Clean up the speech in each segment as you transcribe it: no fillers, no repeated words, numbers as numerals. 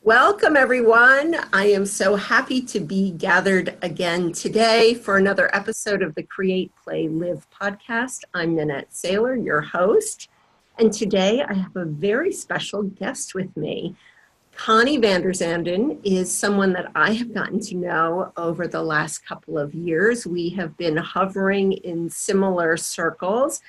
Welcome, everyone. I am so happy to be gathered again today for another episode of the Create, Play, Live podcast. I'm Nanette Saylor, your host, and today I have a very special guest with me. Connie Vanderzanden is someone that I have gotten to know over the last couple of years. We have been hovering in similar circles.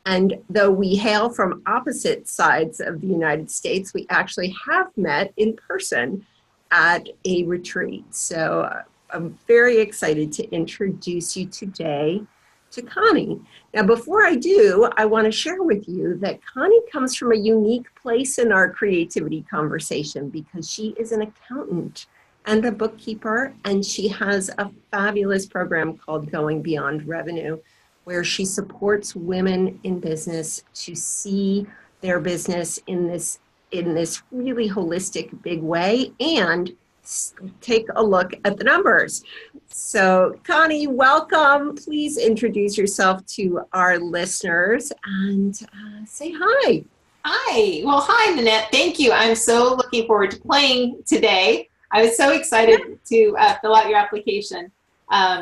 And though we hail from opposite sides of the United States, we actually have met in person at a retreat. So I'm very excited to introduce you today to Connie. Now, before I do, I want to share with you that Connie comes from a unique place in our creativity conversation because she is an accountant and a bookkeeper, and she has a fabulous program called Going Beyond Revenue, where she supports women in business to see their business in this really holistic, big way and take a look at the numbers. So, Connie, welcome. Please introduce yourself to our listeners and say hi. Hi. Well, hi, Nanette. Thank you. I'm so looking forward to playing today. I was so excited to fill out your application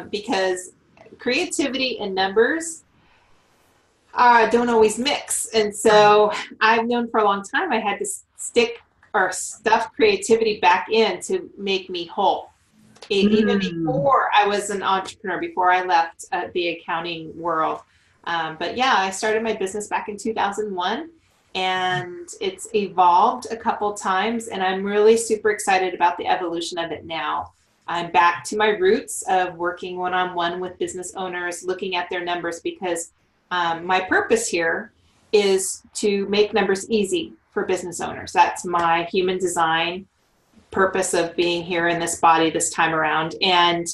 because creativity and numbers don't always mix. And so I've known for a long time I had to stick or stuff creativity back in to make me whole. Even before I was an entrepreneur, before I left the accounting world. But yeah, I started my business back in 2001 and it's evolved a couple times, and I'm really super excited about the evolution of it now. I'm back to my roots of working one-on-one with business owners, looking at their numbers, because my purpose here is to make numbers easy for business owners. That's my human design purpose of being here in this body this time around. And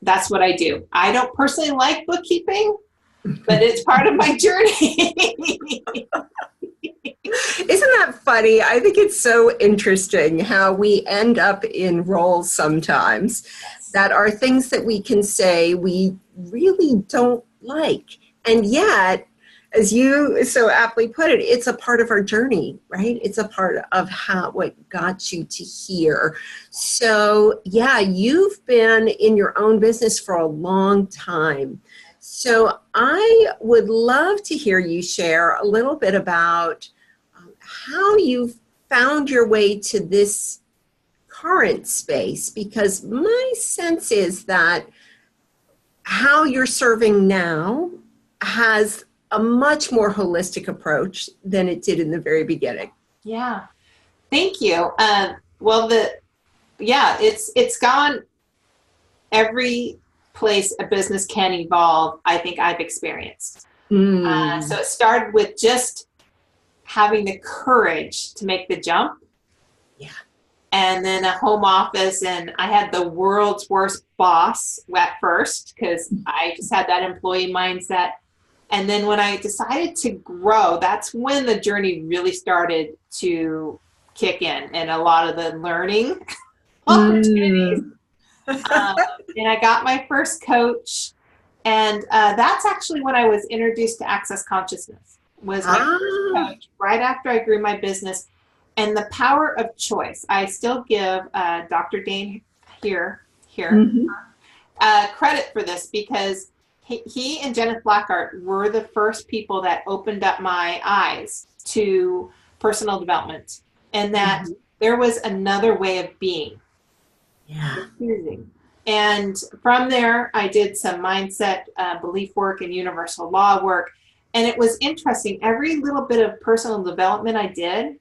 that's what I do. I don't personally like bookkeeping, but it's part of my journey. Isn't that funny? I think it's so interesting how we end up in roles sometimes that are things that we can say we really don't like. And yet, as you so aptly put it, it's a part of our journey, right? It's a part of what got you to here. So yeah, you've been in your own business for a long time. So I would love to hear you share a little bit about how you've found your way to this current space, because my sense is that how you're serving now has a much more holistic approach than it did in the very beginning. Yeah, thank you. It's gone every place a business can evolve. I think I've experienced. So it started with just having the courage to make the jump. Yeah. And then a home office, and I had the world's worst boss at first because I just had that employee mindset. And then when I decided to grow, that's when the journey really started to kick in, and a lot of the learning opportunities. And I got my first coach, and that's actually when I was introduced to Access Consciousness. Was my first coach right after I grew my business, and the power of choice. I still give Dr. Dane here credit for this, because he and Jennifer Blackart were the first people that opened up my eyes to personal development, and that there was another way of being. Yeah. And from there, I did some mindset, belief work and universal law work. And it was interesting. Every little bit of personal development I did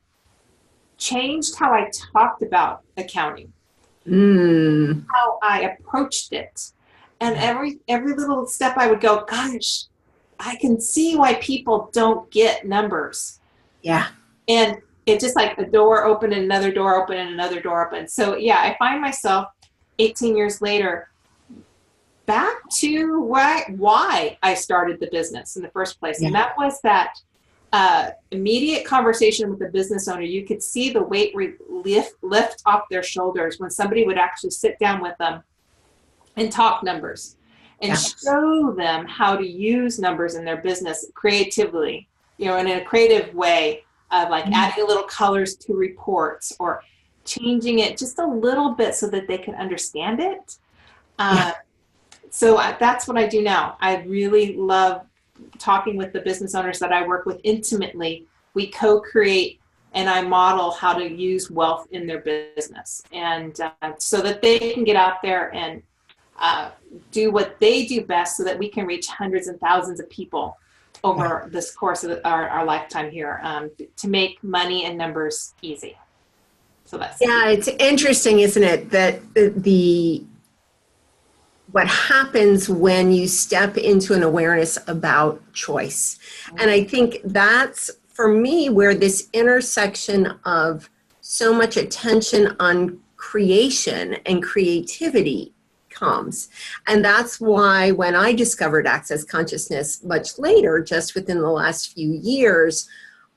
changed how I talked about accounting, how I approached it. And every little step I would go, gosh, I can see why people don't get numbers. Yeah. And it's just like a door open and another door open and another door open. So yeah, I find myself 18 years later back to why I started the business in the first place. Yeah. And that was that immediate conversation with the business owner. You could see the weight lift off their shoulders when somebody would actually sit down with them and talk numbers and show them how to use numbers in their business creatively, in a creative way of like adding little colors to reports or changing it just a little bit so that they can understand it. Yeah. That's what I do now. I really love talking with the business owners that I work with intimately. We co-create and I model how to use wealth in their business, and so that they can get out there and do what they do best so that we can reach hundreds and thousands of people over this course of our lifetime here, to make money and numbers easy. So that's It's interesting, isn't it, that what happens when you step into an awareness about choice. And I think that's, for me, where this intersection of so much attention on creation and creativity comes. And that's why when I discovered Access Consciousness much later, just within the last few years,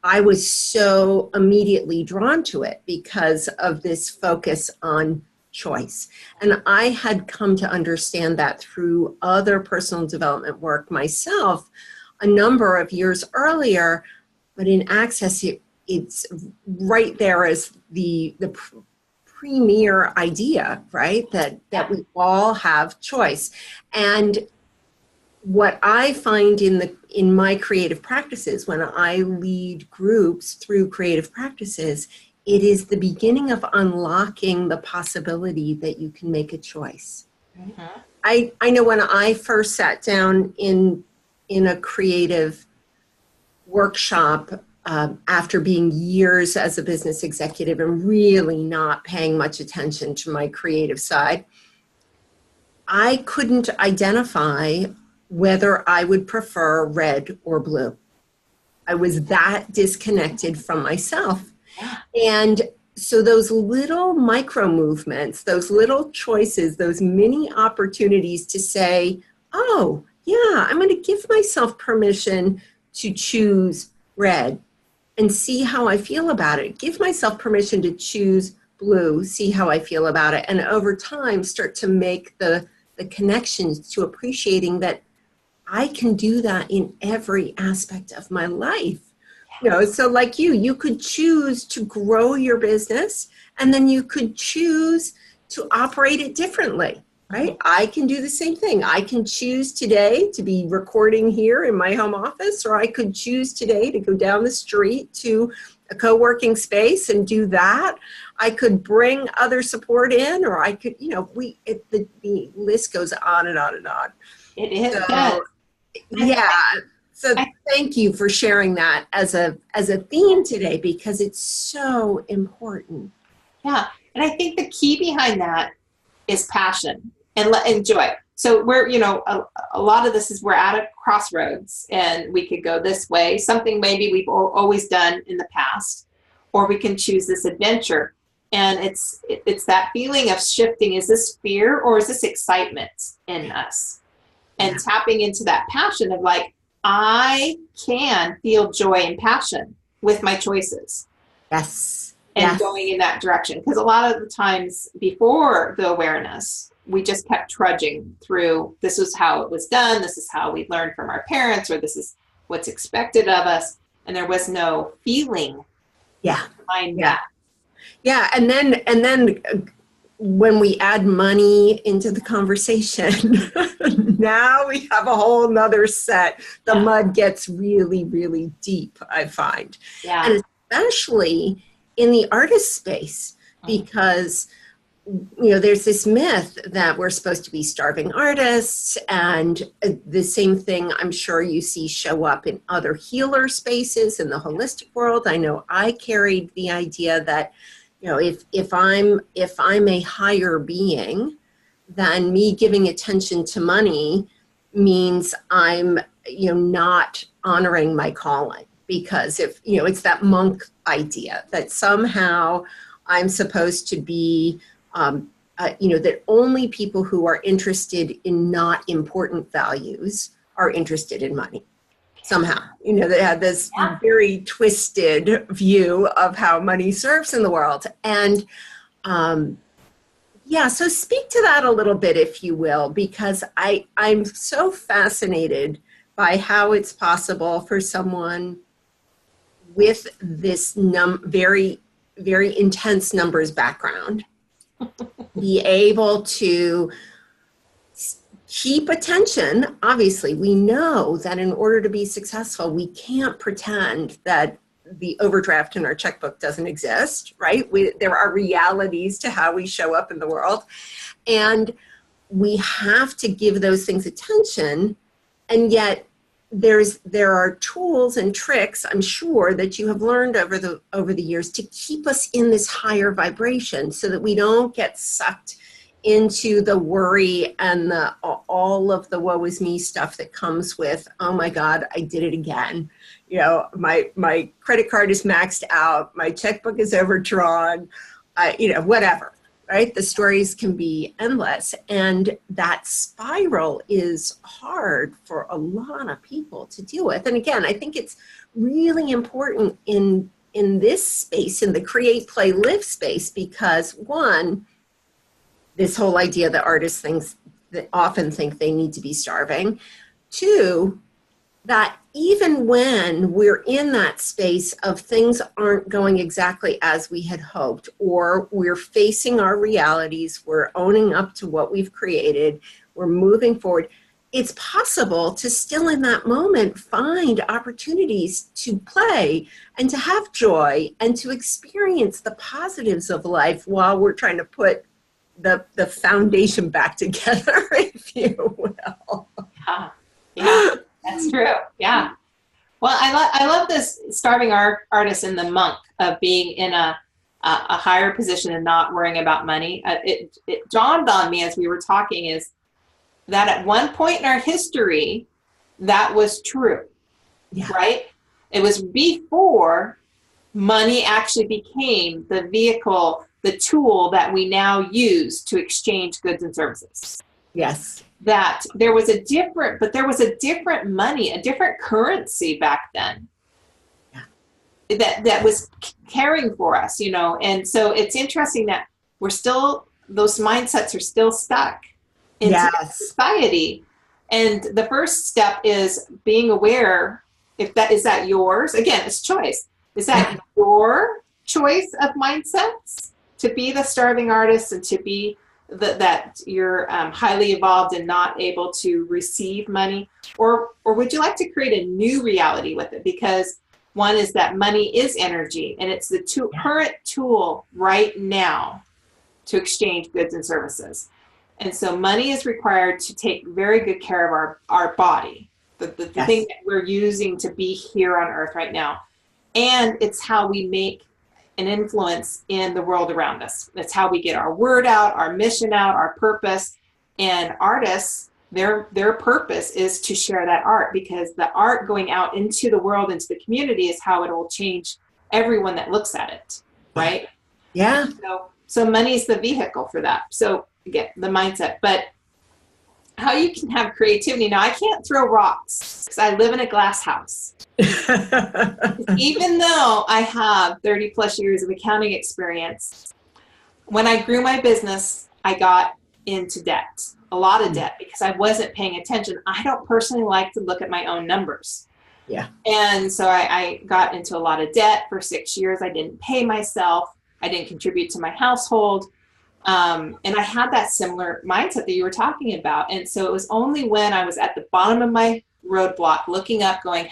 I was so immediately drawn to it because of this focus on choice. And I had come to understand that through other personal development work myself a number of years earlier, but in Access, it's right there as the premier idea, right? That we all have choice. And what I find in my creative practices, when I lead groups through creative practices, it is the beginning of unlocking the possibility that you can make a choice. Mm-hmm. I know when I first sat down in a creative workshop, after being years as a business executive and really not paying much attention to my creative side, I couldn't identify whether I would prefer red or blue. I was that disconnected from myself. And so those little micro movements, those little choices, those mini opportunities to say, oh, yeah, I'm going to give myself permission to choose red and see how I feel about it. Give myself permission to choose blue, see how I feel about it. And over time, start to make the connections to appreciating that I can do that in every aspect of my life. You know, so like you could choose to grow your business, and then you could choose to operate it differently, right? I can do the same thing. I can choose today to be recording here in my home office, or I could choose today to go down the street to a co-working space and do that. I could bring other support in, or I could, the list goes on and on and on. It is. So, yeah. So thank you for sharing that as a theme today, because it's so important. Yeah. And I think the key behind that is passion and joy. So we're, a lot of this is we're at a crossroads and we could go this way, something maybe we've always done in the past, or we can choose this adventure. And it's that feeling of shifting. Is this fear or is this excitement in us? And tapping into that passion of like, I can feel joy and passion with my choices. Yes. And going in that direction. Because a lot of the times before the awareness, we just kept trudging through, this is how it was done, this is how we learned from our parents, or this is what's expected of us. And there was no feeling behind that. Yeah. And then when we add money into the conversation, now we have a whole nother set. The mud gets really, really deep, I find. Yeah. And especially in the artist space, because, there's this myth that we're supposed to be starving artists, and the same thing I'm sure you see show up in other healer spaces in the holistic world. I know I carried the idea that, if I'm a higher being, then me giving attention to money means I'm, not honoring my calling, because it's that monk idea that somehow I'm supposed to be, that only people who are interested in not important values are interested in money. Somehow, they have this very twisted view of how money serves in the world. And so speak to that a little bit, if you will, because I'm so fascinated by how it's possible for someone with this very very intense numbers background, be able to keep attention. Obviously, we know that in order to be successful, we can't pretend that the overdraft in our checkbook doesn't exist, right? There are realities to how we show up in the world. And we have to give those things attention. And yet there are tools and tricks, I'm sure, that you have learned over the years to keep us in this higher vibration so that we don't get sucked into the worry and all of the woe is me stuff that comes with, oh my God, I did it again. You know, my credit card is maxed out, my checkbook is overdrawn, whatever, right? The stories can be endless. And that spiral is hard for a lot of people to deal with. And again, I think it's really important in this space, in the create, play, live space, because one, this whole idea that artists often think they need to be starving. Two, that even when we're in that space of things aren't going exactly as we had hoped, or we're facing our realities, we're owning up to what we've created, we're moving forward, it's possible to still in that moment find opportunities to play and to have joy and to experience the positives of life while we're trying to put the foundation back together, if you will. Yeah, that's true. Yeah. Well, I love this starving artist and the monk of being in a higher position and not worrying about money. It dawned on me as we were talking is that at one point in our history, that was true, right? It was before money actually became the vehicle, the tool that we now use to exchange goods and services. Yes. That there was a different money, a different currency back then. Yeah. That was caring for us, and so it's interesting that those mindsets are still stuck in society. And the first step is being aware, is that yours? Again, it's choice. Is that your choice of mindsets? To be the starving artist and to be that you're highly evolved and not able to receive money, or would you like to create a new reality with it? Because one is that money is energy, and it's the current tool right now to exchange goods and services. And so money is required to take very good care of our body, the thing that we're using to be here on earth right now. And it's how we make an influence in the world around us. That's how we get our word out, our mission out, our purpose. And artists, their purpose is to share that art, because the art going out into the world, into the community, is how it will change everyone that looks at it, right? Yeah. So money is the vehicle for that. So again, the mindset, but how you can have creativity. Now, I can't throw rocks because I live in a glass house. Even though I have 30 plus years of accounting experience, when I grew my business, I got into debt, a lot of debt, because I wasn't paying attention. I don't personally like to look at my own numbers. Yeah. And so I got into a lot of debt for 6 years. I didn't pay myself. I didn't contribute to my household. And I had that similar mindset that you were talking about. And so it was only when I was at the bottom of my roadblock, looking up, going,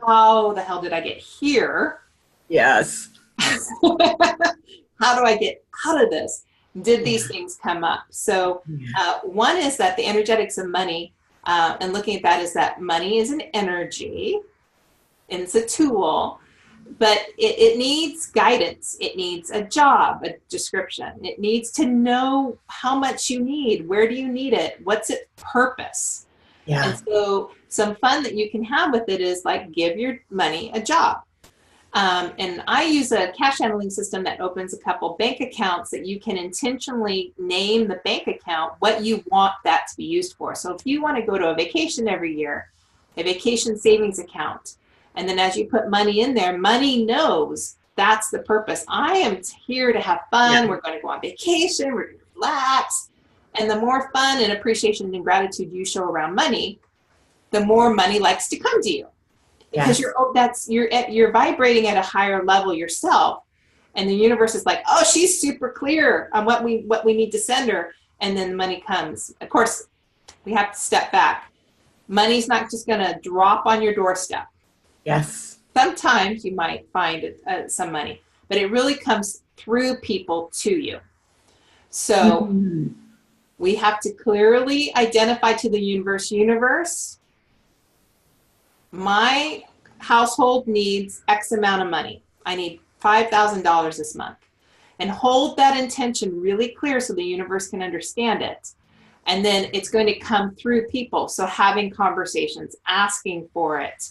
how the hell did I get here? Yes. How do I get out of this? Did these things come up? So one is that the energetics of money, and looking at that, is that money is an energy, and it's a tool, but it needs guidance. It needs a job, a description. It needs to know how much you need. Where do you need it? What's its purpose? Yeah. And so some fun that you can have with it is like, give your money a job. And I use a cash handling system that opens a couple bank accounts that you can intentionally name the bank account what you want that to be used for. So if you want to go to a vacation every year, a vacation savings account, and then as you put money in there, money knows that's the purpose. I am here to have fun. Yeah. We're going to go on vacation. We're going to relax. And the more fun and appreciation and gratitude you show around money, the more money likes to come to you. Because you're vibrating at a higher level yourself. And the universe is like, oh, she's super clear on what we need to send her. And then money comes. Of course, we have to step back. Money's not just going to drop on your doorstep. Yes. Sometimes you might find some money, but it really comes through people to you. So we have to clearly identify to the universe, my household needs X amount of money. I need $5,000 this month. And hold that intention really clear so the universe can understand it. And then it's going to come through people. So having conversations, asking for it,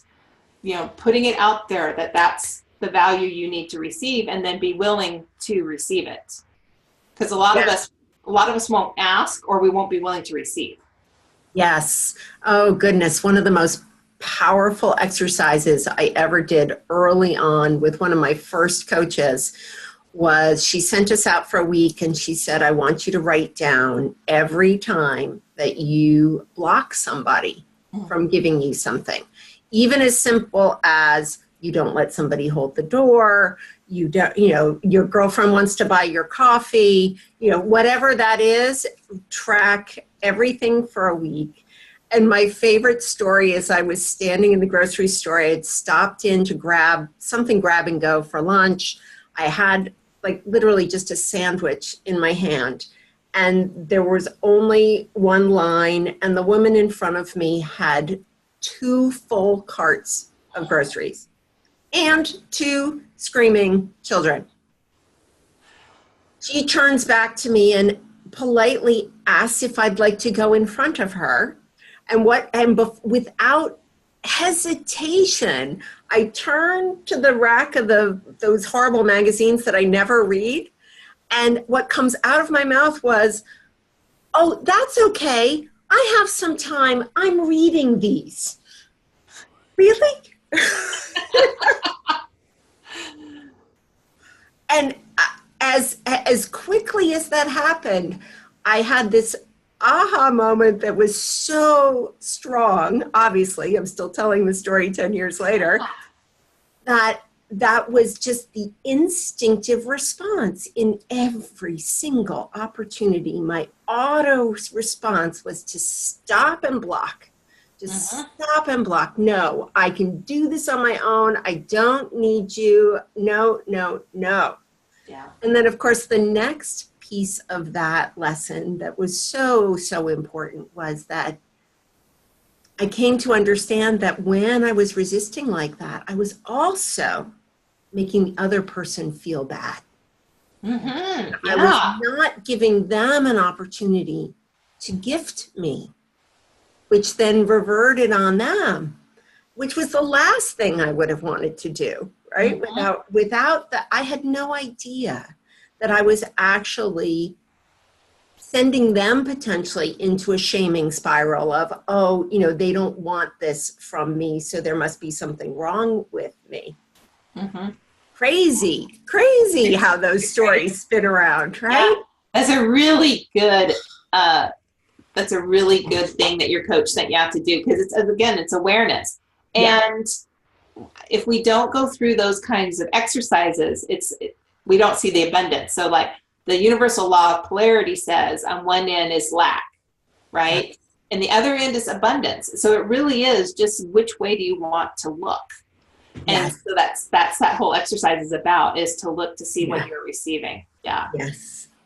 putting it out there that that's the value you need to receive, and then be willing to receive it. Because a lot of us won't ask, or we won't be willing to receive. Yes. Oh, goodness. One of the most powerful exercises I ever did early on with one of my first coaches was she sent us out for a week and she said, I want you to write down every time that you block somebody from giving you something. Even as simple as you don't let somebody hold the door, you don't, your girlfriend wants to buy your coffee, whatever that is, track everything for a week. And my favorite story is I was standing in the grocery store. I had stopped in to grab something grab and go for lunch. I had literally just a sandwich in my hand. And there was only one line, and the woman in front of me had 2 full carts of groceries and 2 screaming children. She turns back to me and politely asks if I'd like to go in front of her. And without hesitation, I turned to the rack of those horrible magazines that I never read. And what comes out of my mouth was, oh, that's okay. I have some time. I'm reading these. Really? And as quickly as that happened, I had this aha moment that was so strong. Obviously, I'm still telling the story 10 years later, that was just the instinctive response in every single opportunity. My auto response was to stop and block. Just stop and block. No, I can do this on my own. I don't need you. No, no, no. Yeah. And then, of course, the next piece of that lesson that was so, so important was that I came to understand that when I was resisting like that, I was also making the other person feel bad. Yeah. I was not giving them an opportunity to gift me, which then reverted on them, which was the last thing I would have wanted to do, right? Without that, I had no idea that I was actually sending them potentially into a shaming spiral of, oh, they don't want this from me, so there must be something wrong with me. Crazy how those stories spin around, right? Yeah. That's a really good thing that your coach sent you out to do, because it's awareness. And if we don't go through those kinds of exercises, we don't see the abundance. So the universal law of polarity says on one end is lack, right? Yes. And the other end is abundance. So it really is just which way do you want to look? And so that's that whole exercise is about, is to look to see what you're receiving. Yeah.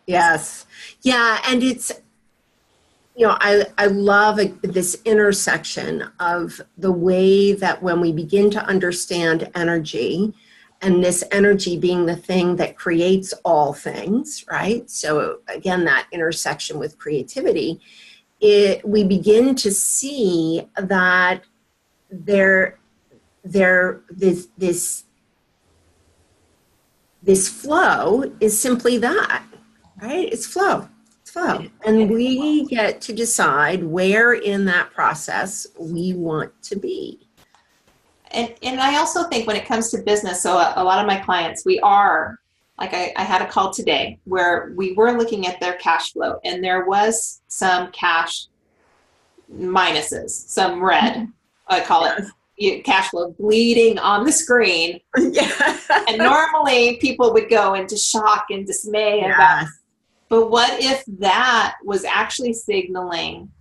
Yes. Yeah. And it's, I love this intersection of the way that when we begin to understand energy, and this energy being the thing that creates all things, right? So again, that intersection with creativity, we begin to see that this flow is simply that, right? It's flow. And we get to decide where in that process we want to be. And I also think when it comes to business, so a lot of my clients, we are, I had a call today where we were looking at their cash flow, and there was some cash minuses, some red, I call it. cash flow bleeding on the screen. Yeah. And normally people would go into shock and dismay about, but what if that was actually signaling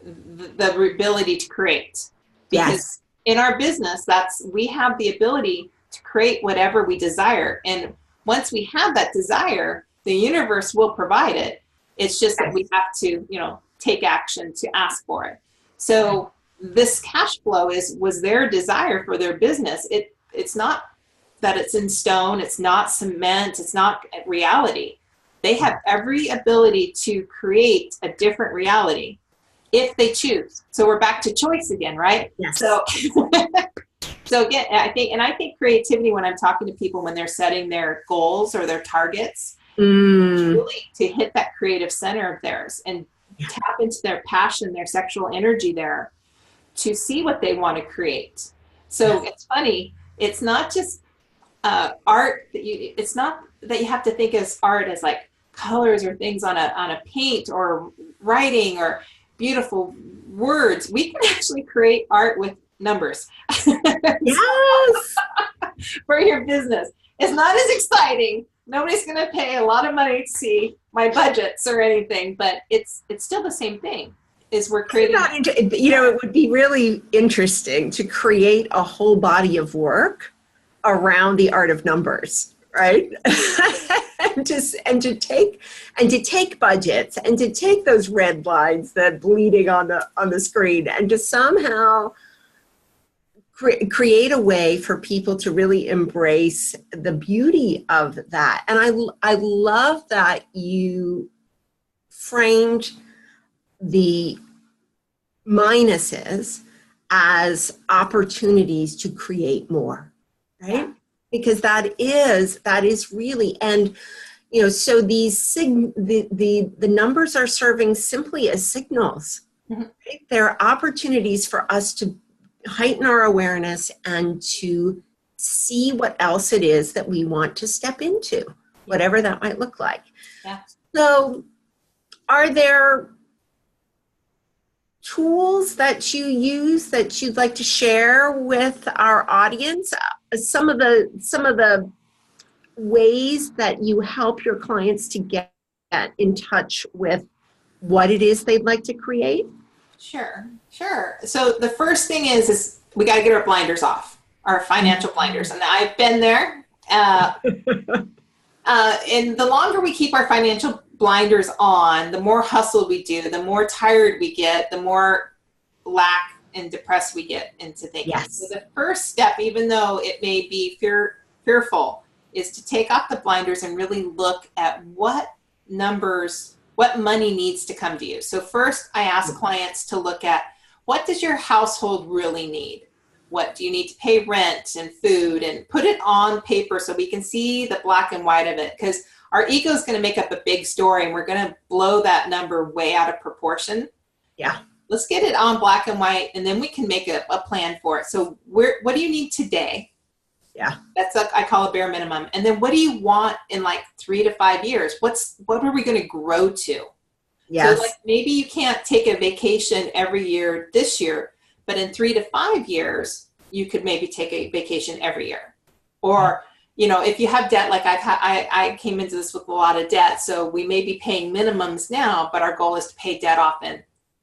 the ability to create? Because in our business, we have the ability to create whatever we desire. And once we have that desire, the universe will provide it. It's just that we have to, take action to ask for it. So this cash flow was their desire for their business. It's not that it's in stone. It's not cement. It's not reality. They have every ability to create a different reality if they choose. So we're back to choice again, right? Yes. So, so again, I think creativity, when I'm talking to people when they're setting their goals or their targets, really to hit that creative center of theirs and tap into their passion, their sexual energy there, to see what they want to create. So it's funny. It's not just art it's not that you have to think as art as like colors or things on a paint or writing or beautiful words. We can actually create art with numbers. Yes. For your business. It's not as exciting. Nobody's going to pay a lot of money to see my budgets or anything, but it's still the same thing. Is we're creating. It would be really interesting to create a whole body of work around the art of numbers, right? and to take budgets and to take those red lines that bleeding on the screen and to somehow create a way for people to really embrace the beauty of that. And I love that you framed the minuses as opportunities to create more, right? Yeah. Because that is really, and so these the numbers are serving simply as signals. Right? They're opportunities for us to heighten our awareness and to see what else it is that we want to step into, whatever that might look like. Yeah. So are there tools that you use that you'd like to share with our audience? Some of the ways that you help your clients to get in touch with what it is they'd like to create? Sure. So the first thing is we got to get our blinders off, our financial blinders. And I've been there. And the longer we keep our financial blinders on, the more hustle we do, the more tired we get, the more lack and depressed we get into things. Yes. So the first step, even though it may be fearful, is to take off the blinders and really look at what money needs to come to you. So first I ask clients to look at, what does your household really need? What do you need to pay rent and food, and put it on paper so we can see the black and white of it, because our ego is going to make up a big story and we're going to blow that number way out of proportion. Yeah. Let's get it on black and white, and then we can make a plan for it. So what do you need today? Yeah. That's I call a bare minimum. And then what do you want in like 3 to 5 years? What are we going to grow to? Yes. So like maybe you can't take a vacation every year this year, but in 3 to 5 years, you could maybe take a vacation every year. Or, if you have debt, like I came into this with a lot of debt. So we may be paying minimums now, but our goal is to pay debt off in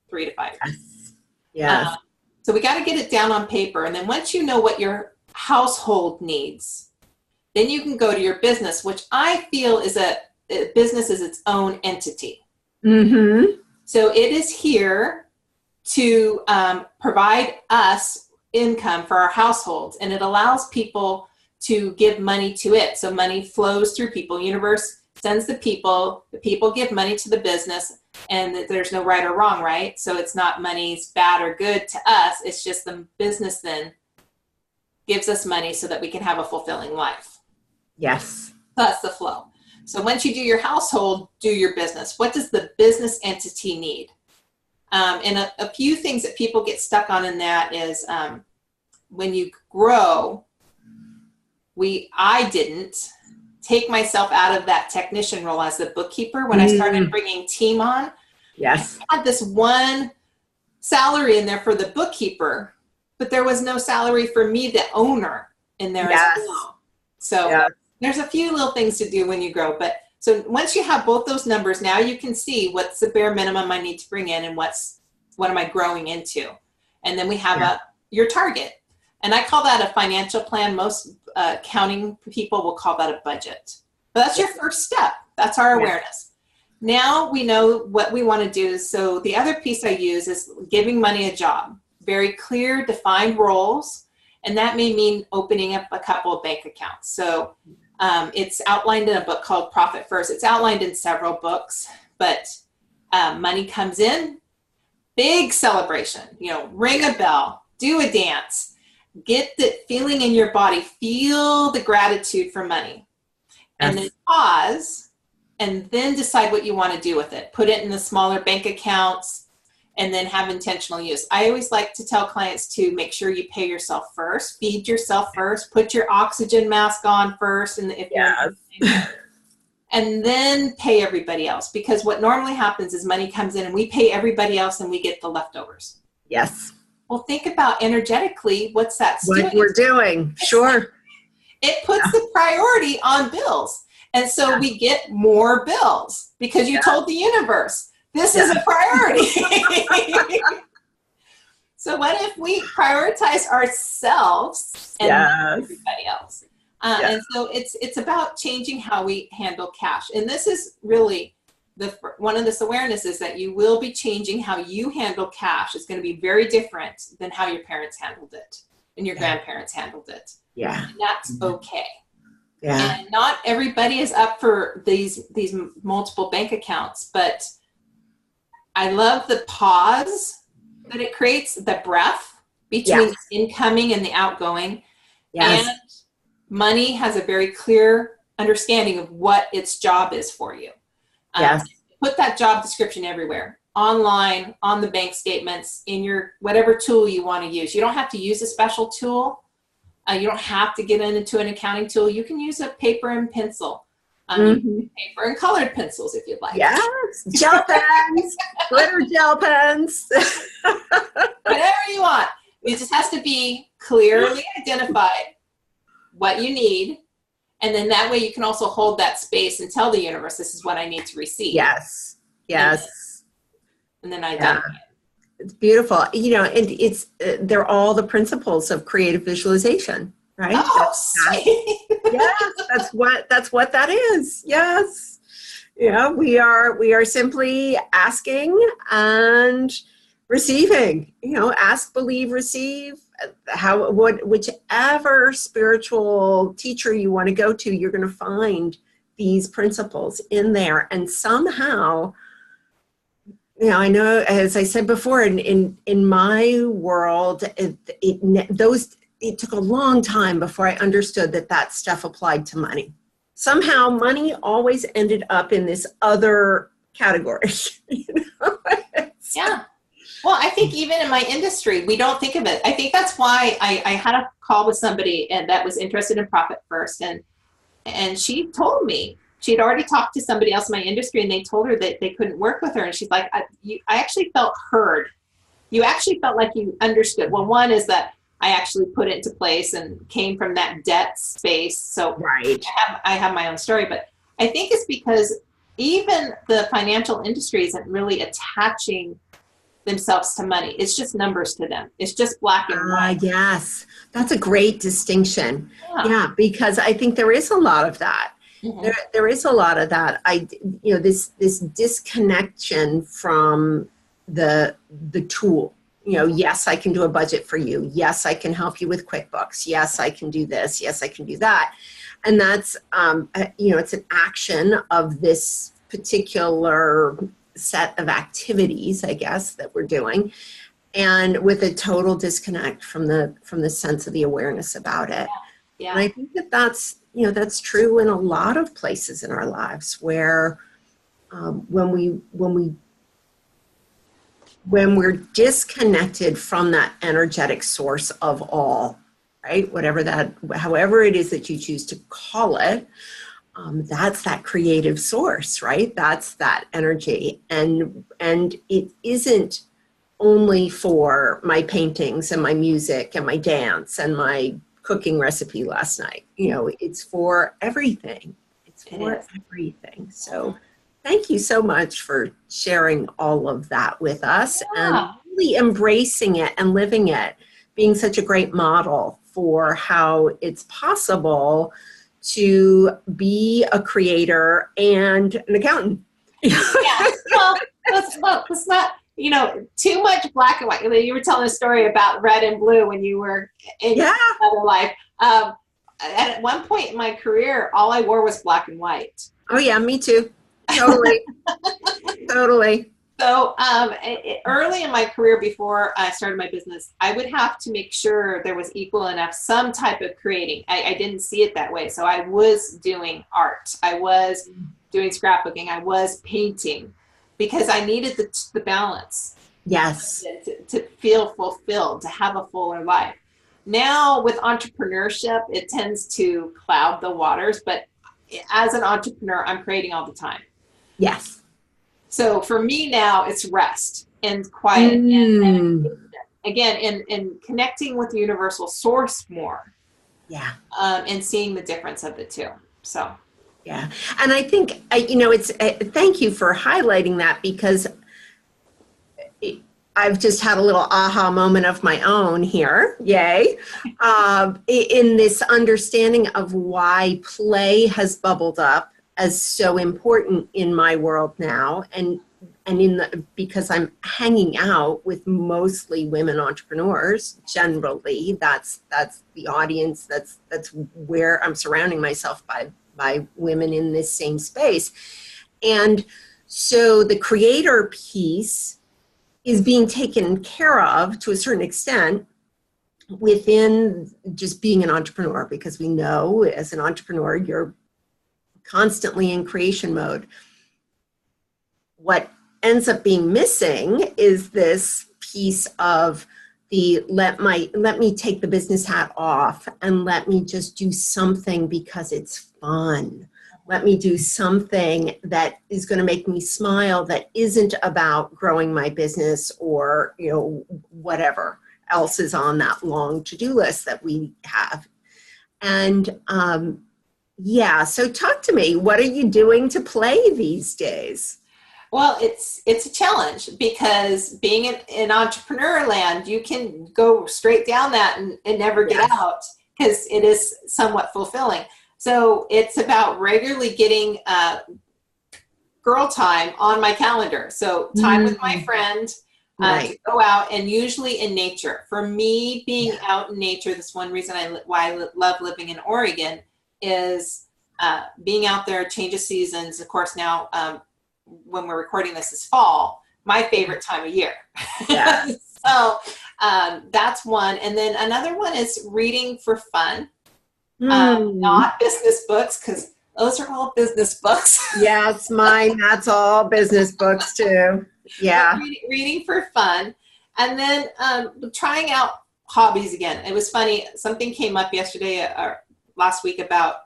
3 to 5 years. Yes. So we got to get it down on paper. And then once you know what your household needs, then you can go to your business, which I feel is a business is its own entity. Mm-hmm. So it is here to provide us income for our households, and it allows people to give money to it. So money flows through people. Universe sends the people give money to the business, and there's no right or wrong, right? So it's not money's bad or good to us. It's just the business then gives us money so that we can have a fulfilling life. Yes. That's the flow. So once you do your household, do your business. What does the business entity need? And a few things that people get stuck on in that is when you grow, I didn't take myself out of that technician role as the bookkeeper when I started bringing team on. Yes. I had this one salary in there for the bookkeeper, but there was no salary for me, the owner, in there as well. So there's a few little things to do when you grow. But so once you have both those numbers, now you can see what's the bare minimum I need to bring in and what am I growing into. And then we have your target. And I call that a financial plan. Most accounting people will call that a budget. But that's your first step. That's our awareness. Now we know what we want to do. So the other piece I use is giving money a job. Very clear, defined roles. And that may mean opening up a couple of bank accounts. So it's outlined in a book called Profit First. It's outlined in several books, but money comes in, big celebration, ring a bell, do a dance, get the feeling in your body, feel the gratitude for money, and then pause, and then decide what you want to do with it. Put it in the smaller bank accounts, and then have intentional use. I always like to tell clients to make sure you pay yourself first, feed yourself first, put your oxygen mask on first, and and then pay everybody else. Because what normally happens is money comes in and we pay everybody else and we get the leftovers. Yes. Well, think about energetically, what's that doing? What we're doing, sure. It puts the priority on bills. And so we get more bills because you told the universe, this is a priority. So what if we prioritize ourselves and everybody else? And so it's about changing how we handle cash. And this is really one of this awareness is that you will be changing how you handle cash. It's going to be very different than how your parents handled it and your grandparents handled it. Yeah. And that's okay. Yeah. And not everybody is up for these multiple bank accounts, but I love the pause that it creates, the breath between the incoming and the outgoing. Yes. And money has a very clear understanding of what its job is for you. Put that job description everywhere, online, on the bank statements, in your whatever tool you want to use. You don't have to use a special tool. You don't have to get into an accounting tool. You can use a paper and pencil. Paper and colored pencils if you'd like. Yes, gel pens, glitter gel pens. Whatever you want. It just has to be clearly identified what you need. And then that way you can also hold that space and tell the universe, this is what I need to receive. Yes. Yes. And then identify it. It's beautiful. And it's, they're all the principles of creative visualization, right? Yes, that's what that is. Yes. Yeah, we are simply asking and receiving, ask, believe, receive. Whichever spiritual teacher you want to go to, you're going to find these principles in there. And somehow, I know, as I said before, in my world, it took a long time before I understood that stuff applied to money. Somehow money always ended up in this other category. Yeah. Well, I think even in my industry, we don't think of it. I think that's why I had a call with somebody that was interested in Profit First. And she told me, she'd already talked to somebody else in my industry and they told her that they couldn't work with her. And she's like, I actually felt heard. You actually felt like you understood. Well, one is that I actually put it into place and came from that debt space. So I have my own story, but I think it's because even the financial industry isn't really attaching themselves to money. It's just numbers to them. It's just black and white. Yes, that's a great distinction. Yeah, because I think there is a lot of that. There is a lot of that. This disconnection from the tool. Yes, I can do a budget for you. Yes, I can help you with QuickBooks. Yes, I can do this. Yes, I can do that. And that's, it's an action of this particular set of activities, I guess, that we're doing, and with a total disconnect from the sense of the awareness about it. Yeah. And I think that's true in a lot of places in our lives where when we're disconnected from that energetic source of all, right? However it is that you choose to call it, that's that creative source, right? That's that energy. And it isn't only for my paintings and my music and my dance and my cooking recipe last night. You know, it's for everything. It's for everything. So thank you so much for sharing all of that with us and really embracing it and living it, being such a great model for how it's possible to be a creator and an accountant. Yeah, well, it's not, you know, too much black and white. You were telling a story about red and blue when you were in another life. At one point in my career, all I wore was black and white. Oh yeah, me too. Totally. Totally. So early in my career, before I started my business, I would have to make sure there was equal enough, some type of creating. I didn't see it that way. So I was doing art. I was doing scrapbooking. I was painting because I needed the balance. Yes. To feel fulfilled, to have a fuller life. Now with entrepreneurship, it tends to cloud the waters. But as an entrepreneur, I'm creating all the time. Yes. So for me now, it's rest and quiet. And again, in connecting with the universal source more. Yeah. And seeing the difference of the two. So. Yeah. And I think, you know, it's, thank you for highlighting that, because I've just had a little aha moment of my own here. Yay. In this understanding of why play has bubbled up as so important in my world now, and because I'm hanging out with mostly women entrepreneurs. Generally, that's the audience. That's where I'm surrounding myself by women in this same space. And so the creator piece is being taken care of to a certain extent within just being an entrepreneur, because we know as an entrepreneur, you're constantly in creation mode. What ends up being missing is this piece of the let me take the business hat off and let me just do something because it's fun. Let me do something that is going to make me smile, that isn't about growing my business or, you know, whatever else is on that long to-do list that we have. And yeah, so talk to me. What are you doing to play these days? Well, it's a challenge, because being in entrepreneur land, you can go straight down that and never get out, because it is somewhat fulfilling. So it's about regularly getting girl time on my calendar. So time with my friend to go out, and usually in nature. For me, being out in nature, this is one reason why I love living in Oregon, is being out there, change of seasons. Of course, now when we're recording this is fall, my favorite time of year. Yeah. So that's one. And then another one is reading for fun. Not business books, because those are all business books. Yes, mine, that's all business books too. Yeah. Reading for fun. And then trying out hobbies again. It was funny, something came up yesterday or last week about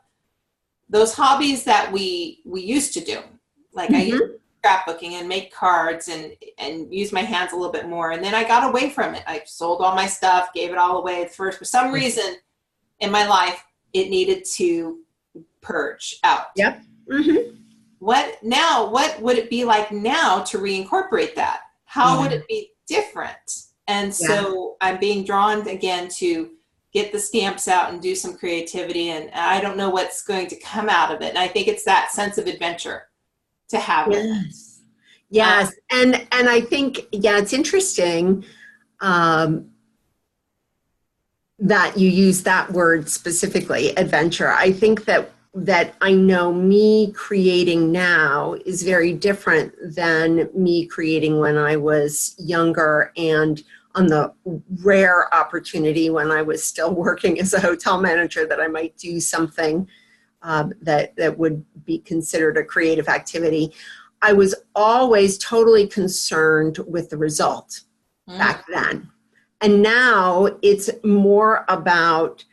those hobbies that we used to do. Like I used to do scrapbooking and make cards and use my hands a little bit more. And then I got away from it. I sold all my stuff, gave it all away. First, for some reason in my life, it needed to purge out. Yep. What would it be like now to reincorporate that? How would it be different? And so I'm being drawn again to get the stamps out and do some creativity. And I don't know what's going to come out of it. And I think it's that sense of adventure to have it. Yes. And I think, it's interesting that you use that word specifically, adventure. I think that I know me creating now is very different than me creating when I was younger, and on the rare opportunity when I was still working as a hotel manager that I might do something that would be considered a creative activity. I was always totally concerned with the result back then. And now it's more about,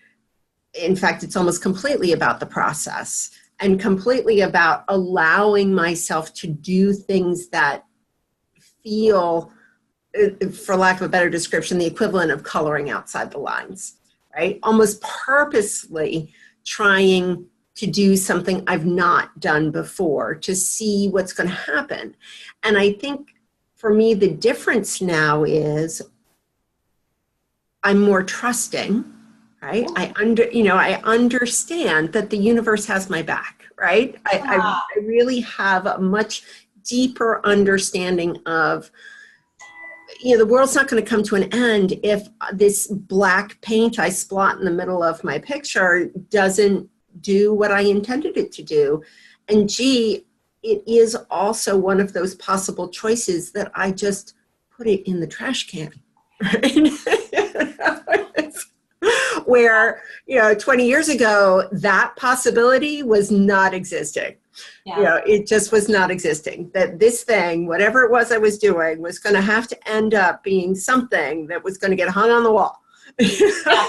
in fact, it's almost completely about the process and completely about allowing myself to do things that feel for lack of a better description, the equivalent of coloring outside the lines, right? Almost purposely trying to do something I've not done before to see what's going to happen. And I think for me, the difference now is I'm more trusting, right? I understand that the universe has my back, right? I really have a much deeper understanding of, the world's not going to come to an end if this black paint I splot in the middle of my picture doesn't do what I intended it to do. And gee, it is also one of those possible choices that I just put it in the trash can. Right? Where, 20 years ago, that possibility was not existing. Yeah. It just was not existing. That this thing, whatever it was I was doing, was going to have to end up being something that was going to get hung on the wall. Yeah.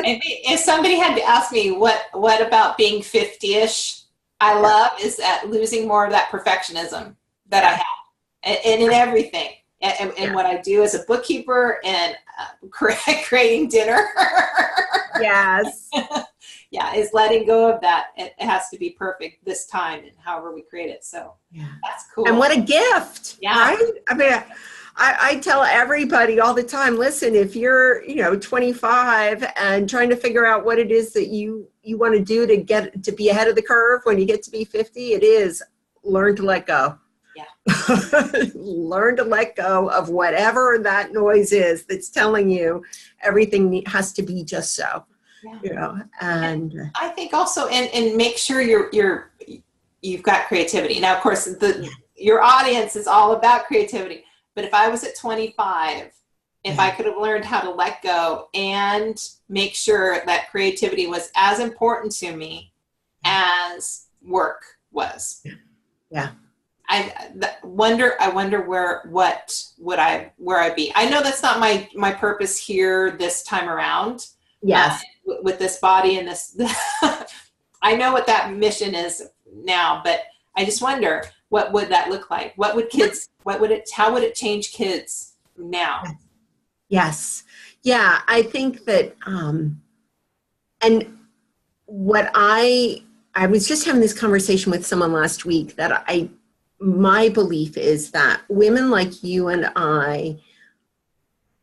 If somebody had to ask me what about being 50-ish I love is that losing more of that perfectionism that I have and in everything. And what I do as a bookkeeper and creating dinner. Yes. Yeah, is letting go of that. It has to be perfect this time and however we create it. So that's cool. And what a gift, right? I mean, I tell everybody all the time, listen, if you're, 25 and trying to figure out what it is that you want to do to get to be ahead of the curve when you get to be 50, it is learn to let go. Yeah. Learn to let go of whatever that noise is that's telling you everything has to be just so. Yeah. And I think also, and make sure you've got creativity. Now, of course, your audience is all about creativity. But if I was at 25, if I could have learned how to let go and make sure that creativity was as important to me as work was. Yeah. I wonder where I'd be. I know that's not my purpose here this time around. Yes. With this body and this, I know what that mission is now, but I just wonder, what would that look like? How would it change kids now? Yes. Yeah. I think that, and what I was just having this conversation with someone last week that my belief is that women like you and I,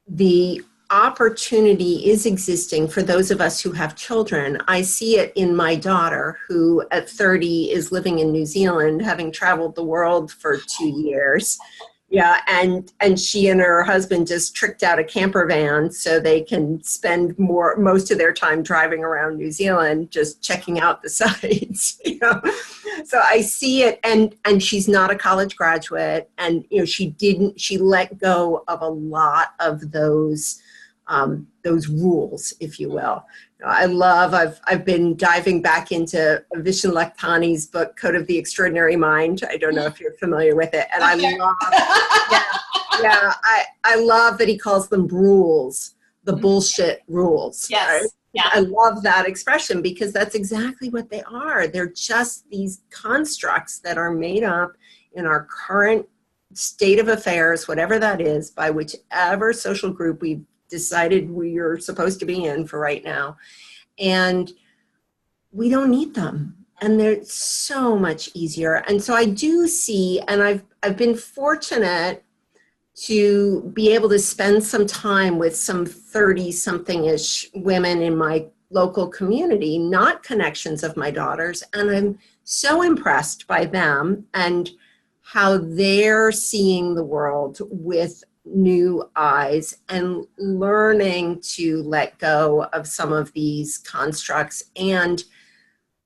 the opportunity is existing for those of us who have children. I see it in my daughter, who at 30 is living in New Zealand, having traveled the world for 2 years. Yeah, and she and her husband just tricked out a camper van so they can spend most of their time driving around New Zealand, just checking out the sights. So I see it, and she's not a college graduate, and she let go of a lot of those rules, if you will. I've been diving back into Vishen Lakhiani's book, Code of the Extraordinary Mind. I don't know if you're familiar with it. And I love that he calls them rules, the bullshit rules. Yes. Right? Yeah. I love that expression because that's exactly what they are. They're just these constructs that are made up in our current state of affairs, whatever that is, by whichever social group we've decided we are supposed to be in for right now. And we don't need them. And they're so much easier. And so I do see, and I've been fortunate to be able to spend some time with some 30-something-ish women in my local community, not connections of my daughters. And I'm so impressed by them and how they're seeing the world with new eyes and learning to let go of some of these constructs and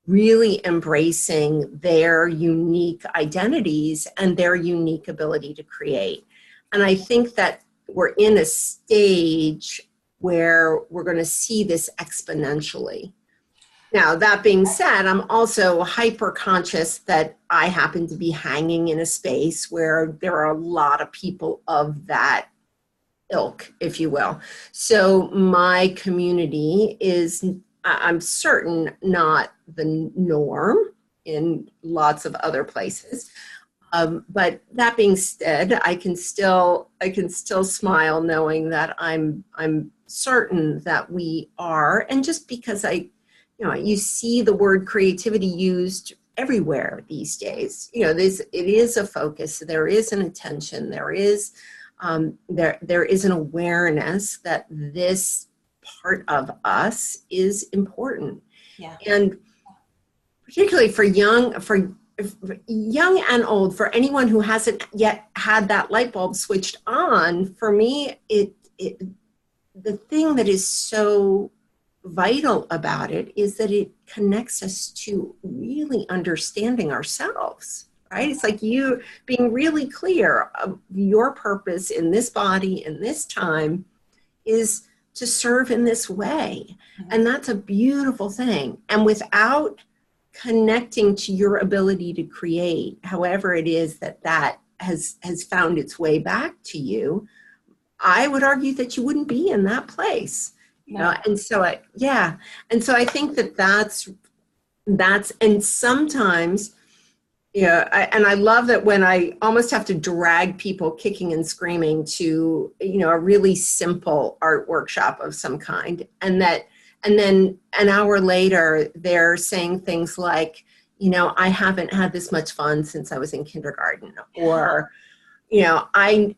really embracing their unique identities and their unique ability to create. And I think that we're in a stage where we're going to see this exponentially. Now, that being said, I'm also hyper conscious that I happen to be hanging in a space where there are a lot of people of that ilk, if you will. So my community is, I'm certain, not the norm in lots of other places. But that being said, I can still smile knowing that I'm certain that we are. And just because you see the word creativity used everywhere these days. It is a focus. There is an attention. There is there is an awareness that this part of us is important. Yeah. And particularly for young and old, for anyone who hasn't yet had that light bulb switched on, for me, the thing that is so vital about it is that it connects us to really understanding ourselves, right? It's like you being really clear of your purpose in this body, in this time, is to serve in this way. And that's a beautiful thing. And without connecting to your ability to create, however it is that has found its way back to you, I would argue that you wouldn't be in that place. And so I think that's and sometimes, and I love that when I almost have to drag people kicking and screaming to, a really simple art workshop of some kind, and then an hour later they're saying things like, I haven't had this much fun since I was in kindergarten, or, and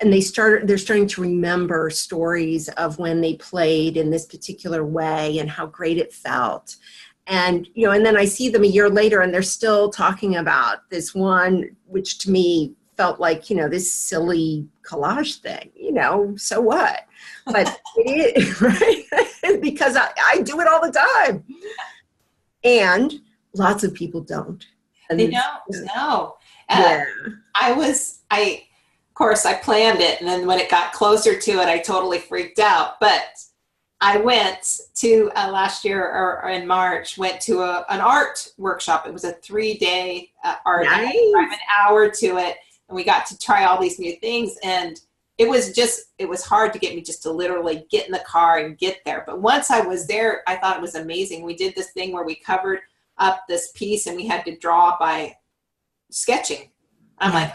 they're starting to remember stories of when they played in this particular way and how great it felt. And, and then I see them a year later and they're still talking about this one, which to me felt like, this silly collage thing, so what? But it is, right? Because I do it all the time. And lots of people don't. And they don't, no. Yeah. Of course, I planned it, and then when it got closer to it, I totally freaked out. But I went to last year, or in March, went to an art workshop. It was a 3-day art. Nice. I had to drive an hour to it, and we got to try all these new things. And it was hard to get me just to literally get in the car and get there. But once I was there, I thought it was amazing. We did this thing where we covered up this piece, and we had to draw by sketching. I'm like,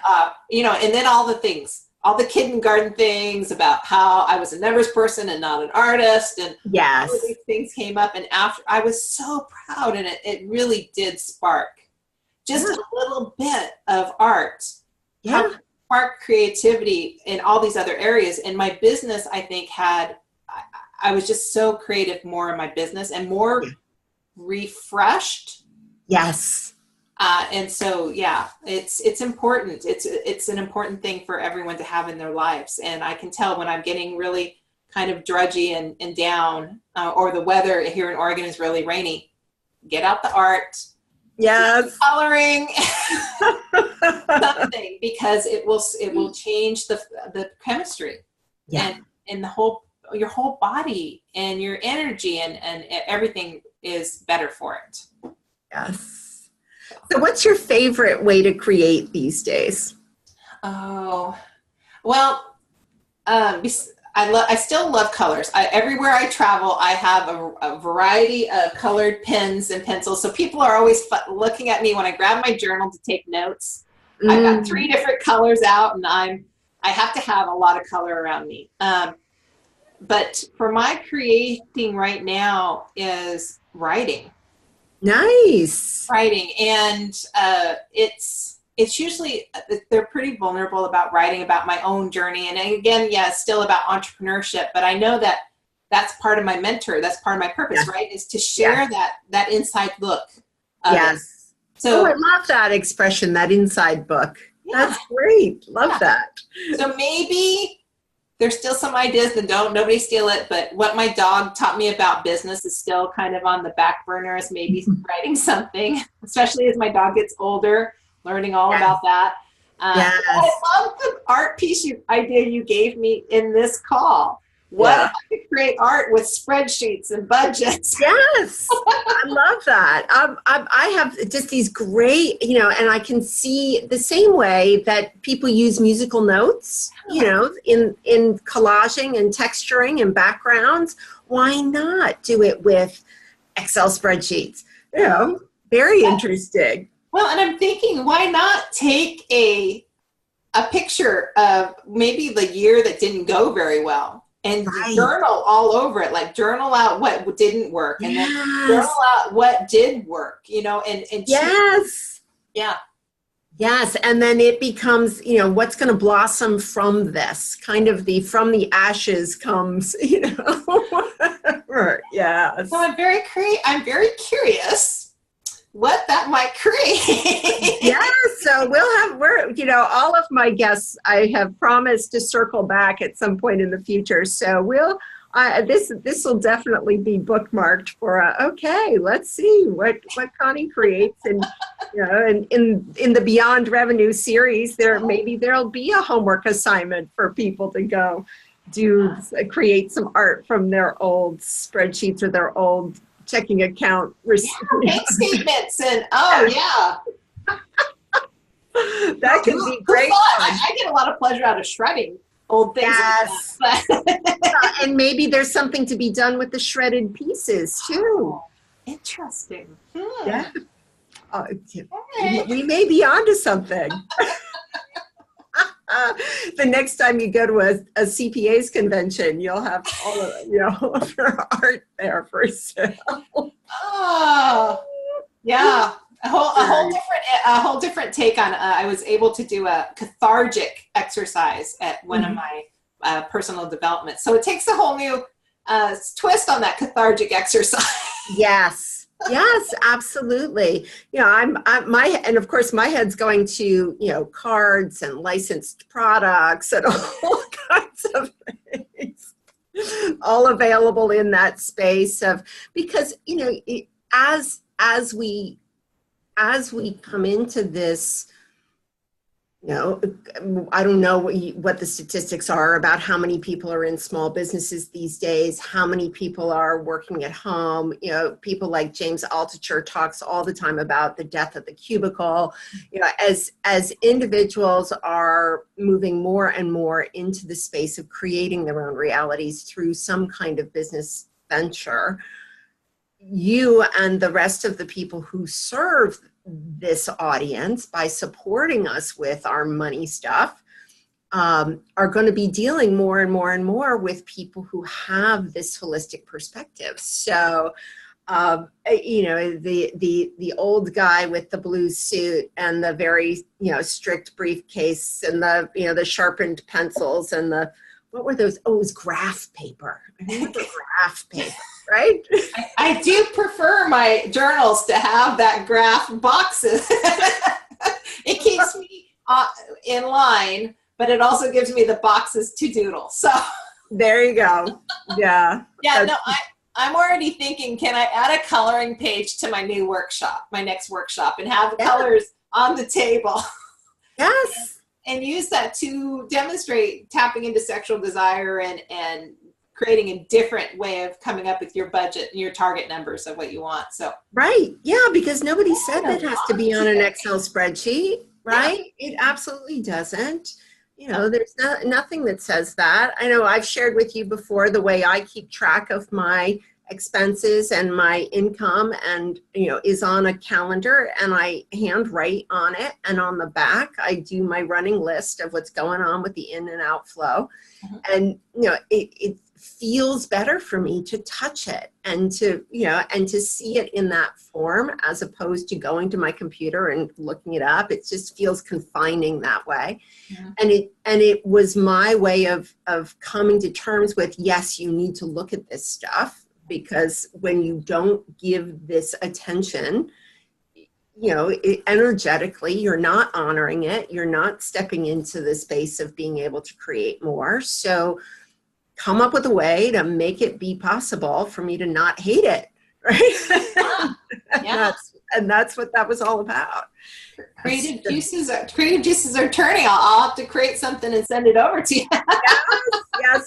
and then all the things, all the kindergarten things about how I was a numbers person and not an artist. And yes, all of these things came up. And after, I was so proud, and it really did spark just a little bit of art. Yeah. Spark creativity in all these other areas. And my business, I think, I was just so creative more in my business and more refreshed. Yes. And so, it's important. It's an important thing for everyone to have in their lives. And I can tell when I'm getting really kind of drudgy and down, or the weather here in Oregon is really rainy, get out the art. Yes. Coloring something, because it will change the chemistry and your whole body and your energy and everything is better for it. Yes. So what's your favorite way to create these days? Oh, well, I still love colors. Everywhere I travel, I have a variety of colored pens and pencils. So people are always looking at me when I grab my journal to take notes. I've got 3 different colors out, and I have to have a lot of color around me. But for my creating right now is writing. Nice. Writing. And it's usually, they're pretty vulnerable about writing about my own journey. And again, still about entrepreneurship, but I know that that's part of my mentor. That's part of my purpose, right? Is to share that inside look. Yes. So I love that expression, that inside book. Yeah. That's great. Love that. So maybe there's still some ideas that nobody steal it, but what my dog taught me about business is still kind of on the back burner, as maybe writing something, especially as my dog gets older, learning all about that. I love the art piece idea you gave me in this call. What if I could create art with spreadsheets and budgets? Yes, I love that. I have just these great, and I can see the same way that people use musical notes, in collaging and texturing and backgrounds. Why not do it with Excel spreadsheets? Very interesting. Well, and I'm thinking, why not take a picture of maybe the year that didn't go very well and Right. journal all over it, like journal out what didn't work and then journal Yes. out what did work, you know, and Yes. yeah. Yes, and then it becomes, what's going to blossom from this, kind of from the ashes comes, whatever. Yes. So I'm very curious what that might create. Yeah, so all of my guests, I have promised to circle back at some point in the future. So this will definitely be bookmarked for okay, let's see what Connie creates, and and in the Beyond Revenue series, there'll be a homework assignment for people to go create some art from their old spreadsheets or their old checking account bank statements and yeah. That could be great fun. I get a lot of pleasure out of shredding old things. Yes. Like that. And maybe there's something to be done with the shredded pieces too. Interesting. Yeah. We may be onto something. The next time you go to a CPA's convention, you'll have all of your art there for sale. Oh, yeah. A whole different take on. I was able to do a cathartic exercise at one of my personal developments. So it takes a whole new twist on that cathartic exercise. Yes. Yes, absolutely. And of course my head's going to, cards and licensed products and all kinds of things, all available in that space because, as we come into this, I don't know what the statistics are about how many people are in small businesses these days, how many people are working at home. People like James Altucher talks all the time about the death of the cubicle. As individuals are moving more and more into the space of creating their own realities through some kind of business venture, you and the rest of the people who serve this audience by supporting us with our money stuff are going to be dealing more and more and more with people who have this holistic perspective. So, the old guy with the blue suit and the very, strict briefcase and the sharpened pencils and what were those? Oh, it was graph paper. I remember graph paper. Right? I do prefer my journals to have that graph boxes. It keeps me in line, but it also gives me the boxes to doodle. So there you go. Yeah. Yeah. No, I'm already thinking, can I add a coloring page to my next workshop, and have the colors on the table? Yes. And use that to demonstrate tapping into sexual desire and creating a different way of coming up with your budget and your target numbers of what you want. So right. Yeah, because nobody said that has to be on an Excel spreadsheet, right? Yeah. It absolutely doesn't. There's nothing that says that. I know I've shared with you before the way I keep track of my expenses and my income, and is on a calendar, and I handwrite on it, and on the back I do my running list of what's going on with the in and out flow. And it feels better for me to touch it and to see it in that form, as opposed to going to my computer and looking it up. It just feels confining that way. And it was my way of coming to terms with, yes, you need to look at this stuff, because when you don't give this attention, energetically, you're not honoring it. You're not stepping into the space of being able to create more. So come up with a way to make it be possible for me to not hate it. Right. And that's what that was all about. Creative juices are turning. I'll have to create something and send it over to you.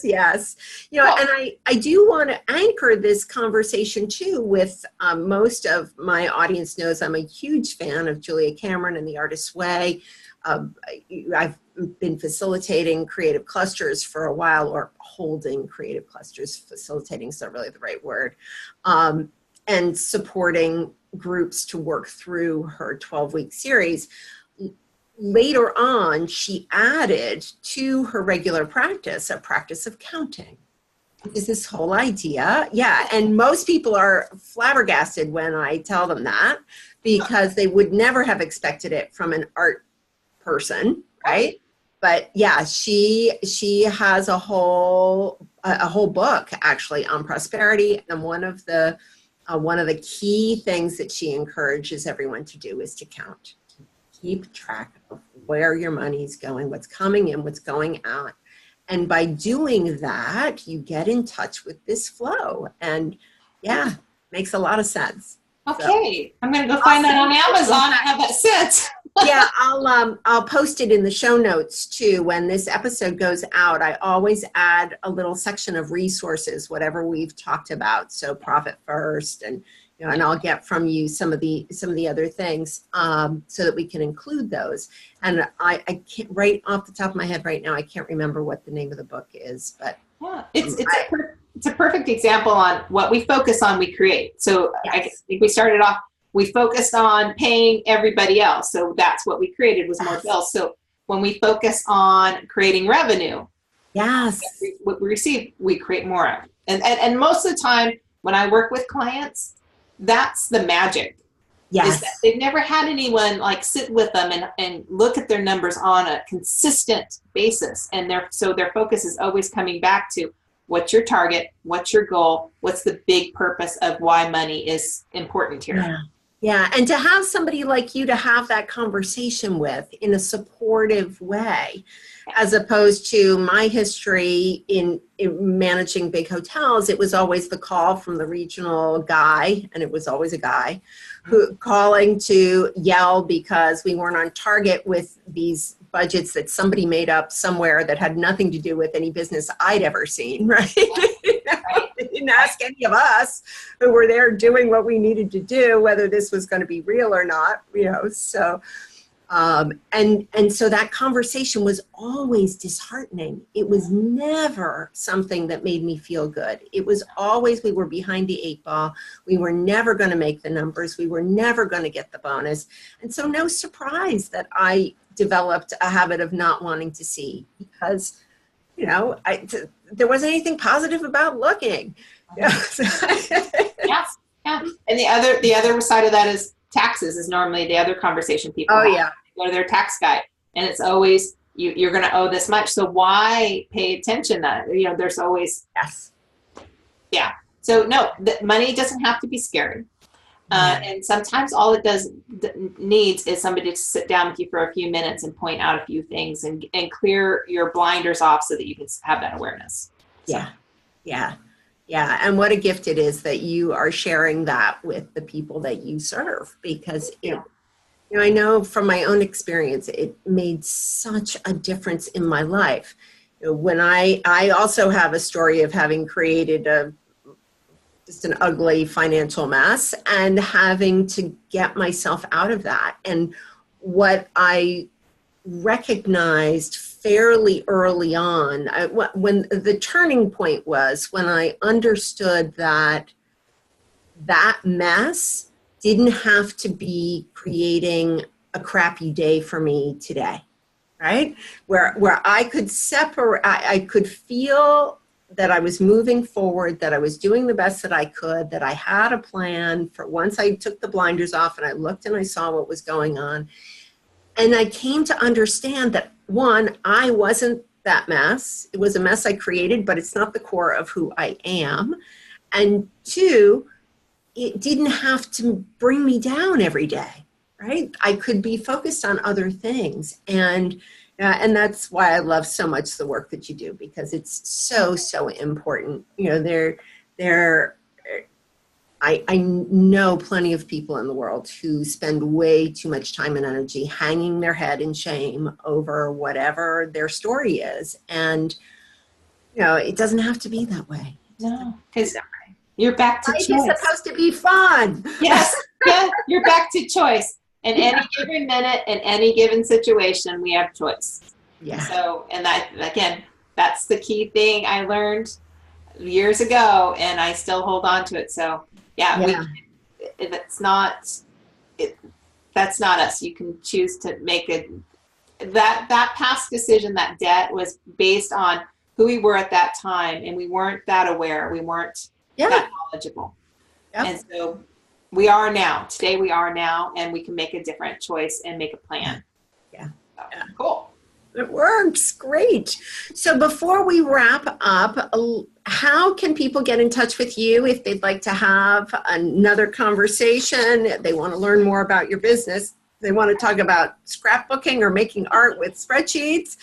Yes. And I do want to anchor this conversation too with most of my audience knows I'm a huge fan of Julia Cameron and The Artist's Way. I've been facilitating creative clusters for a while, or holding creative clusters. Facilitating is not really the right word. and supporting groups to work through her 12-week series. Later on, she added to her regular practice a practice of counting. Is this whole idea? Yeah, and most people are flabbergasted when I tell them that, because they would never have expected it from an art person, right? But yeah, she has a whole book actually on prosperity, and one of the key things that she encourages everyone to do is to count. Keep track of where your money's going, what's coming in, what's going out. And by doing that, you get in touch with this flow. And yeah, makes a lot of sense. Okay, so, I'm going to go find that on Amazon and how that sits. Yeah, I'll post it in the show notes too. When this episode goes out, I always add a little section of resources, whatever we've talked about. So Profit First, and and I'll get from you some of the other things, so that we can include those. And I can't, right off the top of my head right now, I can't remember what the name of the book is, but yeah, it's a perfect example on what we focus on, we create. So yes. I think we started off, we focused on paying everybody else. So that's what we created, was more bills. So when we focus on creating revenue, yes, what we receive, we create more of. And most of the time when I work with clients, that's the magic. Yes. Is that they've never had anyone like sit with them and look at their numbers on a consistent basis. And so their focus is always coming back to, what's your target? What's your goal? What's the big purpose of why money is important here? Yeah. Yeah. And to have somebody like you to have that conversation with in a supportive way, as opposed to my history in managing big hotels, it was always the call from the regional guy, and it was always a guy, who calling to yell because we weren't on target with these budgets that somebody made up somewhere that had nothing to do with any business I'd ever seen, right? They didn't ask any of us who were there doing what we needed to do, whether this was going to be real or not, so. And so that conversation was always disheartening. It was never something that made me feel good. It was always, we were behind the 8 ball. We were never going to make the numbers. We were never going to get the bonus. And so no surprise that I developed a habit of not wanting to see, because, there wasn't anything positive about looking. Yes. Yeah. And the other side of that is, taxes is normally the other conversation people have. Yeah. They go to their tax guy, and it's always, you're going to owe this much. So why pay attention? There's always, yes. Yeah. So no, the money doesn't have to be scary. And sometimes all it needs is somebody to sit down with you for a few minutes and point out a few things and clear your blinders off so that you can have that awareness. So. Yeah. And what a gift it is that you are sharing that with the people that you serve, because I know from my own experience, it made such a difference in my life. When I also have a story of having created just an ugly financial mess and having to get myself out of that. And what I recognized fairly early on, when the turning point was when I understood that mess didn't have to be creating a crappy day for me today, right? Where I could separate, I could feel that I was moving forward, that I was doing the best that I could, that I had a plan for once I took the blinders off and I looked and I saw what was going on. And I came to understand that, one, I wasn't that mess. It was a mess I created, but it's not the core of who I am. And two, it didn't have to bring me down every day, right? I could be focused on other things. And that's why I love so much the work that you do, because it's so important. I know plenty of people in the world who spend way too much time and energy hanging their head in shame over whatever their story is. And, it doesn't have to be that way. No, because you're back to choice. It's supposed to be fun. Yes, yeah, you're back to choice. In any given minute, in any given situation, we have choice. Yeah. So, and that, again, that's the key thing I learned years ago, and I still hold on to it. So Yeah, Yeah. if it's not, that's not us. You can choose to make that past decision, that debt was based on who we were at that time, and we weren't that aware. We weren't that knowledgeable. Yep. And so we are now. Today we are now, and we can make a different choice and make a plan. Yeah. So, cool. It works. Great. So before we wrap up, how can people get in touch with you if they'd like to have another conversation? They want to learn more about your business. They want to talk about scrapbooking or making art with spreadsheets.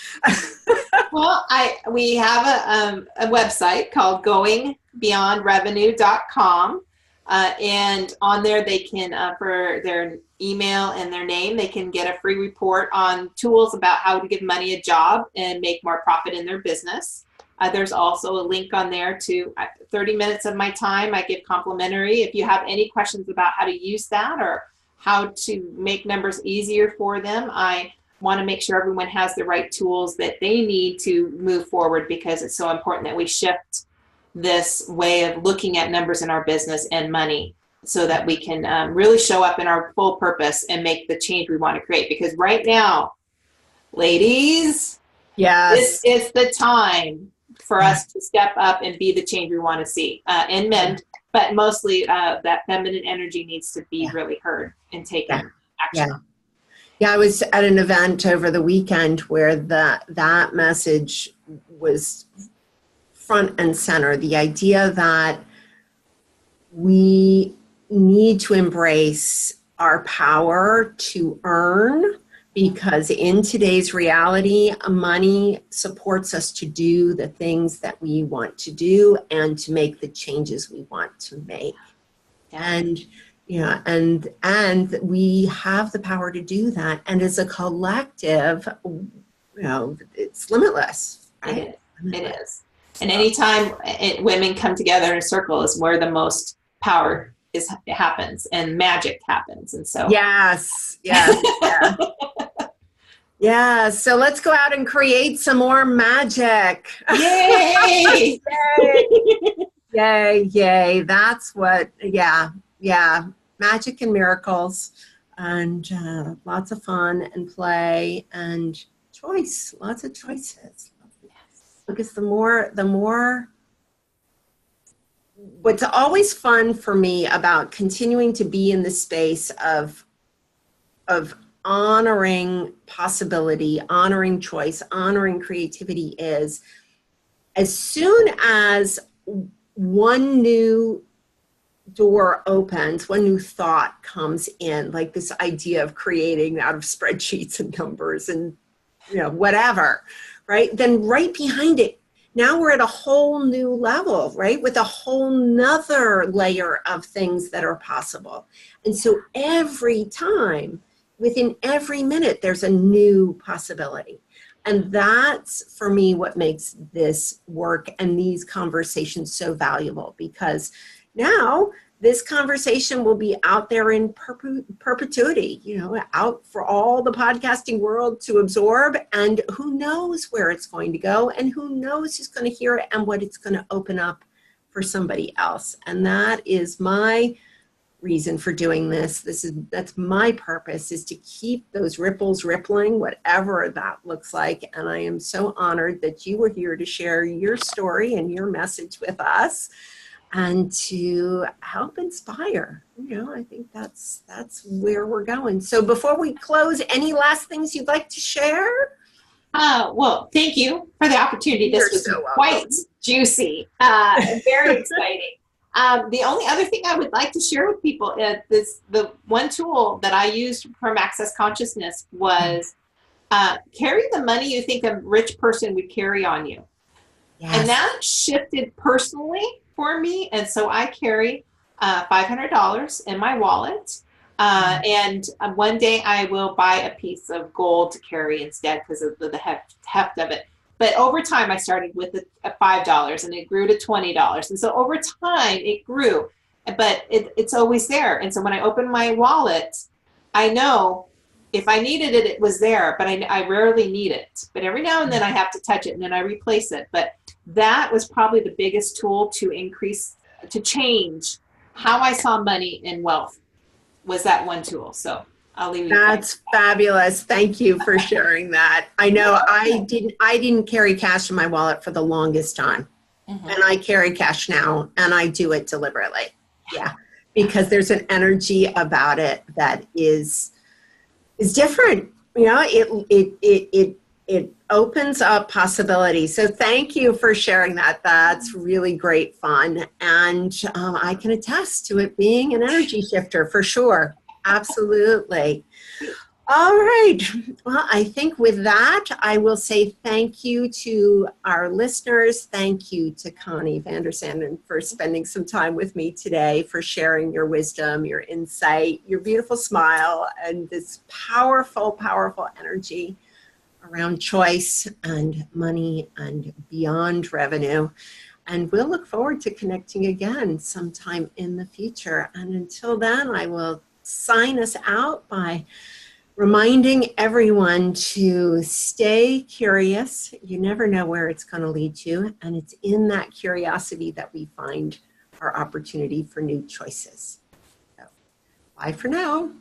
Well, we have a website called goingbeyondrevenue.com. And on there, they can, for their email and their name, they can get a free report on tools about how to give money a job and make more profit in their business. There's also a link on there to 30 minutes of my time. I give complimentary. If you have any questions about how to use that or how to make numbers easier for them, I want to make sure everyone has the right tools that they need to move forward, because it's so important that we shift this way of looking at numbers in our business and money so that we can really show up in our full purpose and make the change we want to create. Because right now, ladies, Yes, this is the time for us to step up and be the change we want to see. And men, but mostly that feminine energy needs to be really heard and taken action. Yeah, I was at an event over the weekend where that message was front and center. The idea that we need to embrace our power to earn, because in today's reality, money supports us to do the things that we want to do and to make the changes we want to make. And and we have the power to do that. And as a collective, it's limitless, right? It is. And anytime women come together in a circle is where the most power happens and magic happens. And so yes. Yeah, so let's go out and create some more magic. Yay! Yay. That's what, magic and miracles, and lots of fun and play and choice, lots of choices. Because the more, what's always fun for me about continuing to be in the space of honoring possibility, honoring choice, honoring creativity is, as soon as one new door opens, one new thought comes in, like this idea of creating out of spreadsheets and numbers and whatever, right? Then right behind it, now we're at a whole new level, right? With a whole nother layer of things that are possible. And so every time, within every minute, there's a new possibility. And that's, for me, what makes this work and these conversations so valuable, because now this conversation will be out there in perpetuity, out for all the podcasting world to absorb, and who knows where it's going to go, and who knows who's going to hear it and what it's going to open up for somebody else. And that is my reason for doing this. That's my purpose, is to keep those ripples rippling, whatever that looks like. And I am so honored that you were here to share your story and your message with us, and to help inspire. I think that's where we're going. So before we close, any last things you'd like to share? Well, thank you for the opportunity. This was so quite juicy, very exciting. The only other thing I would like to share with people is the one tool that I used from Access Consciousness was carry the money you think a rich person would carry on you. Yes. And that shifted personally for me. And so I carry $500 in my wallet. And one day I will buy a piece of gold to carry instead because of the heft of it. But over time, I started with a $5 and it grew to $20. And so over time, it grew, but it's always there. And so when I open my wallet, I know if I needed it, it was there, but I rarely need it. But every now and then I have to touch it and then I replace it. But that was probably the biggest tool to change how I saw money and wealth was that one tool. So I'll leave you. That's fabulous. Thank you for sharing that. I know I didn't carry cash in my wallet for the longest time. Mm-hmm. And I carry cash now, and I do it deliberately. Yeah. Because there's an energy about it that is different. You know, it opens up possibilities. So thank you for sharing that. That's really great fun. And I can attest to it being an energy shifter for sure. Absolutely. All right. Well, I think with that, I will say thank you to our listeners. Thank you to Connie Vanderzanden for spending some time with me today, for sharing your wisdom, your insight, your beautiful smile, and this powerful, powerful energy around choice and money and beyond revenue. And we'll look forward to connecting again sometime in the future. And until then, I will sign us out by reminding everyone to stay curious. You never know where it's going to lead you. And it's in that curiosity that we find our opportunity for new choices. So, bye for now.